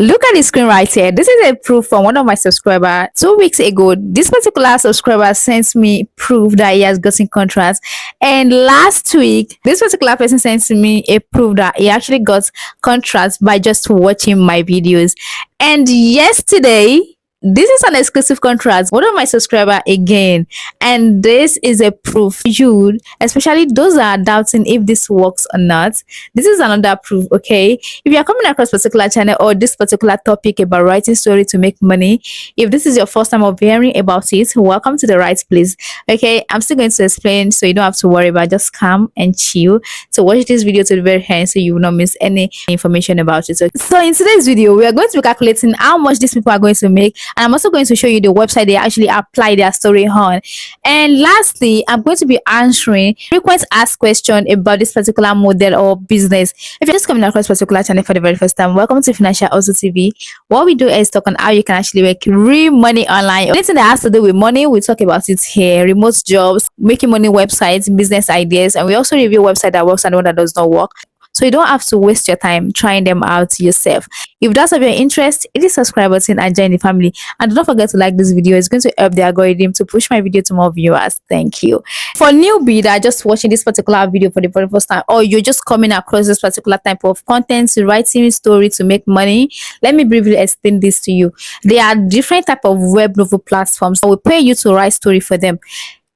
Look at the screen right here. This is a proof from one of my subscribers 2 weeks ago. This particular subscriber sent me proof that he has gotten contracts, and last week this particular person sent me a proof that he actually got contracts by just watching my videos. And yesterday, this is an exclusive contract, one of my subscriber again, and this is a proof you, especially those that are doubting if this works or not. This is another proof. Okay, if you are coming across particular channel or this particular topic about writing story to make money, if this is your first time of hearing about it, welcome to the right place. Okay, I'm still going to explain, so you don't have to worry about, just come and chill. So watch this video to the very end so you will not miss any information about it. So in today's video, we are going to be calculating how much these people are going to make, and I'm also going to show you the website they actually apply their story on. And lastly, I'm going to be answering frequent asked question about this particular model or business. If you're just coming across this particular channel for the very first time, welcome to Financial Also TV. What we do is talk on how you can actually make real money online. Anything that has to do with money, we talk about it here. Remote jobs, making money websites, business ideas, and we also review website that works and one that does not work, so you don't have to waste your time trying them out yourself. If that's of your interest, hit the subscribe button and join the family. And don't forget to like this video. It's going to help the algorithm to push my video to more viewers. Thank you. For newbie that are just watching this particular video for the very first time, or you're just coming across this particular type of content to writing story to make money, let me briefly explain this to you. There are different type of web novel platforms that will pay you to write story for them.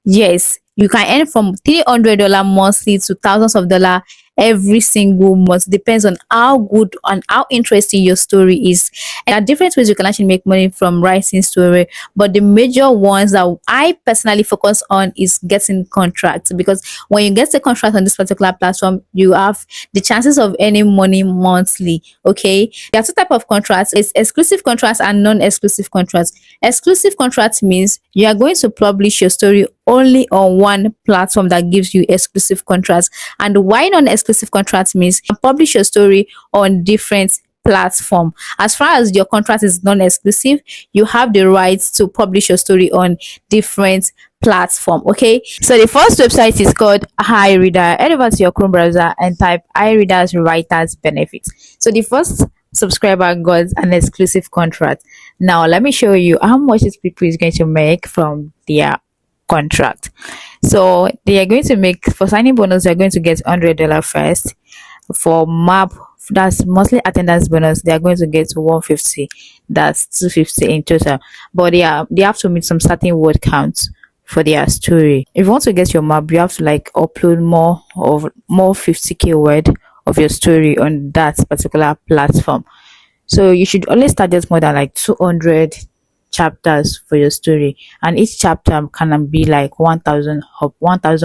Yes, you can earn from $300 monthly to thousands of dollars every single month. Depends on how good and how interesting your story is. And there are different ways you can actually make money from writing story, but the major ones that I personally focus on is getting contracts, because when you get the contract on this particular platform, you have the chances of earning money monthly. Okay, there are two types of contracts. It's exclusive contracts and non-exclusive contracts. Exclusive contracts means you are going to publish your story only on one platform that gives you exclusive contracts. And why non-exclusive contracts means you can publish your story on different platform. As far as your contract is non-exclusive, you have the right to publish your story on different platform. Okay, so the first website is called iReader. Head over to your Chrome browser and type iReader's writers benefits. So the first subscriber got an exclusive contract. Now let me show you how much this people is going to make from their contract. So they are going to make, for signing bonus, they're going to get $100 first. For map, that's monthly attendance bonus, they are going to get 150. That's 250 in total, but they have to meet some certain word counts for their story. If you want to get your map, you have to like upload more 50k word of your story on that particular platform. So you should always target more than like 200 chapters for your story, and each chapter can be like 1000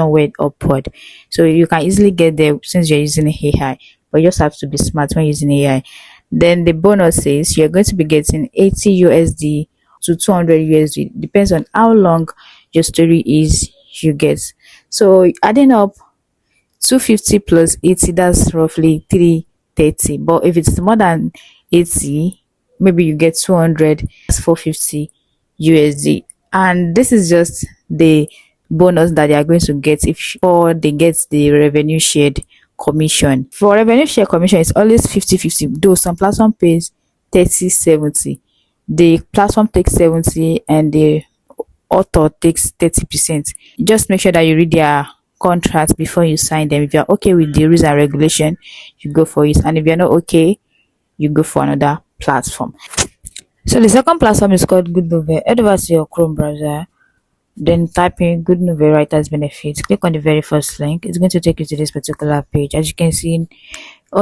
word upward. So you can easily get there since you're using AI, but you just have to be smart when using AI. Then the bonus is you're going to be getting 80 USD to 200 USD, depends on how long your story is you get. So adding up 250 plus 80, that's roughly 330. But if it's more than 80, maybe you get 200, that's 450 USD. And this is just the bonus that they are going to get if or they get the revenue shared commission. For revenue share commission, it's always 50-50, though some platform pays 30-70. The platform takes 70 and the author takes 30%. Just make sure that you read their contracts before you sign them. If you're okay with the rules and regulation, you go for it, and if you're not okay, you go for another platform. So the second platform is called GoodNovel. Head over to your Chrome browser, then type in GoodNovel writers benefits. Click on the very first link. It's going to take you to this particular page. As you can see,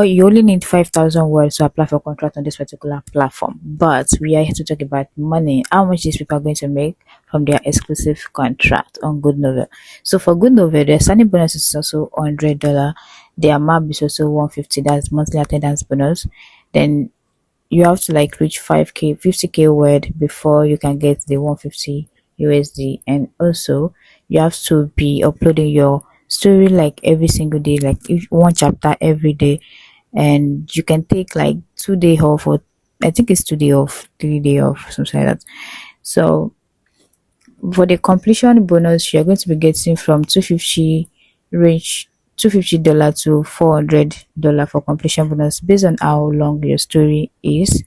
you only need 5,000 words to apply for contract on this particular platform, but we are here to talk about money, how much these people are going to make from their exclusive contract on GoodNovel. So for GoodNovel, their signing bonus is also $100. Their map is also 150, that's monthly attendance bonus. Then you have to like reach 50k word before you can get the 150 USD, and also you have to be uploading your story like every single day, like one chapter every day, and you can take like 2 days off, or I think it's 2 days off, 3 days off, something like that. So for the completion bonus, you're going to be getting from 250 range $250 to $400 for completion bonus, based on how long your story is.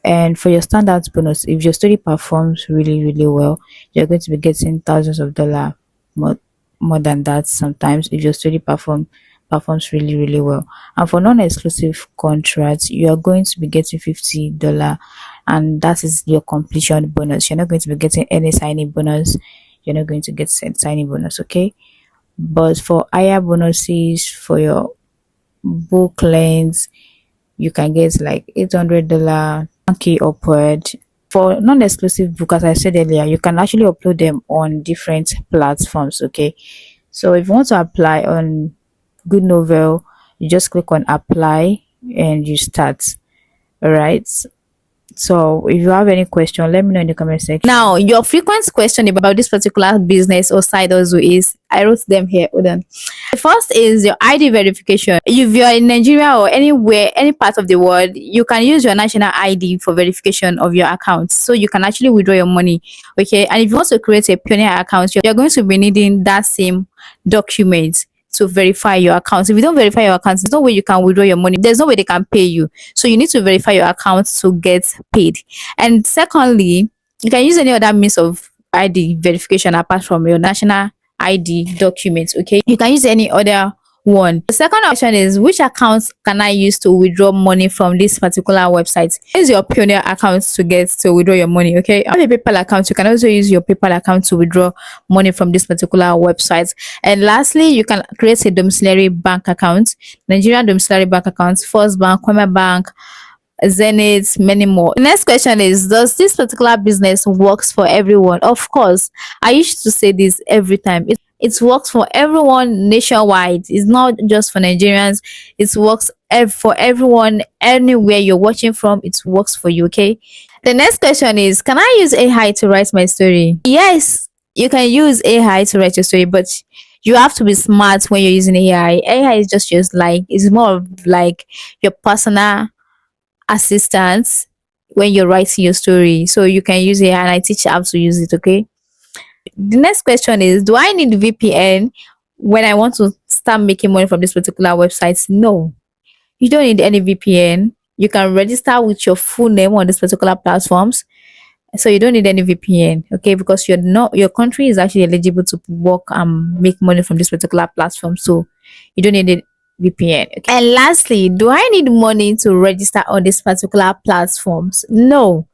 And for your standout bonus, if your story performs really, really well, you're going to be getting thousands of dollars more than that sometimes if your story performs really, really well. And for non-exclusive contracts, you are going to be getting $50, and that is your completion bonus. You're not going to be getting any signing bonus. You're not going to get signing bonus, okay? But for higher bonuses for your book lengths, you can get like $800, 1K upward. For non-exclusive book, as I said earlier, you can actually upload them on different platforms, okay? So if you want to apply on GoodNovel, you just click on apply and you start. All right. So if you have any question, let me know in the comment section. Now, your frequent question about this particular business or side hustle is, I wrote them here. Hold on. The first is your ID verification. If you're in Nigeria or anywhere, any part of the world, you can use your national ID for verification of your account. So you can actually withdraw your money. Okay. And if you want to create a pioneer account, you're going to be needing that same document to verify your account. If you don't verify your account, there's no way you can withdraw your money. There's no way they can pay you. So you need to verify your account to get paid. And secondly, you can use any other means of ID verification apart from your national ID documents. Okay, you can use any other one. The second option is, which accounts can I use to withdraw money from this particular website? Use your Pioneer account to withdraw your money. Okay, on a PayPal account, you can also use your PayPal account to withdraw money from this particular website. And lastly, you can create a domiciliary bank account, Nigerian domiciliary bank accounts, First Bank, Kwame Bank, Zenith, many more. The next question is, does this particular business works for everyone? Of course, I used to say this every time. It works for everyone nationwide. It's not just for Nigerians. It works for everyone anywhere you're watching from. It works for you, okay? The next question is, can I use AI to write my story? Yes, you can use AI to write your story, but you have to be smart when you're using AI. AI is just like, it's more of like your personal assistant when you're writing your story. So you can use AI, and I teach you how to use it, okay? The next question is, do I need VPN when I want to start making money from this particular website? No, you don't need any VPN. You can register with your full name on these particular platforms. So you don't need any VPN, okay? Because your country is actually eligible to work and make money from this particular platform. So you don't need a VPN. Okay? And lastly, do I need money to register on these particular platforms? No.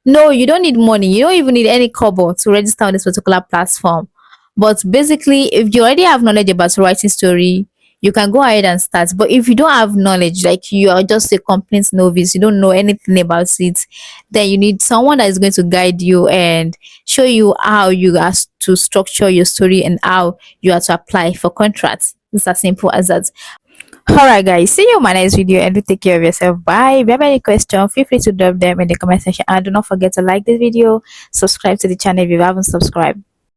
No, you don't need money. You don't even need any kobo to register on this particular platform. But basically, if you already have knowledge about writing story, you can go ahead and start. But if you don't have knowledge, like you are just a complete novice, you don't know anything about it, then you need someone that is going to guide you and show you how you have to structure your story and how you have to apply for contracts. It's as simple as that. Alright guys, see you in my next video, and do take care of yourself. Bye. If you have any question, feel free to drop them in the comment section, and do not forget to like this video, subscribe to the channel if you haven't subscribed.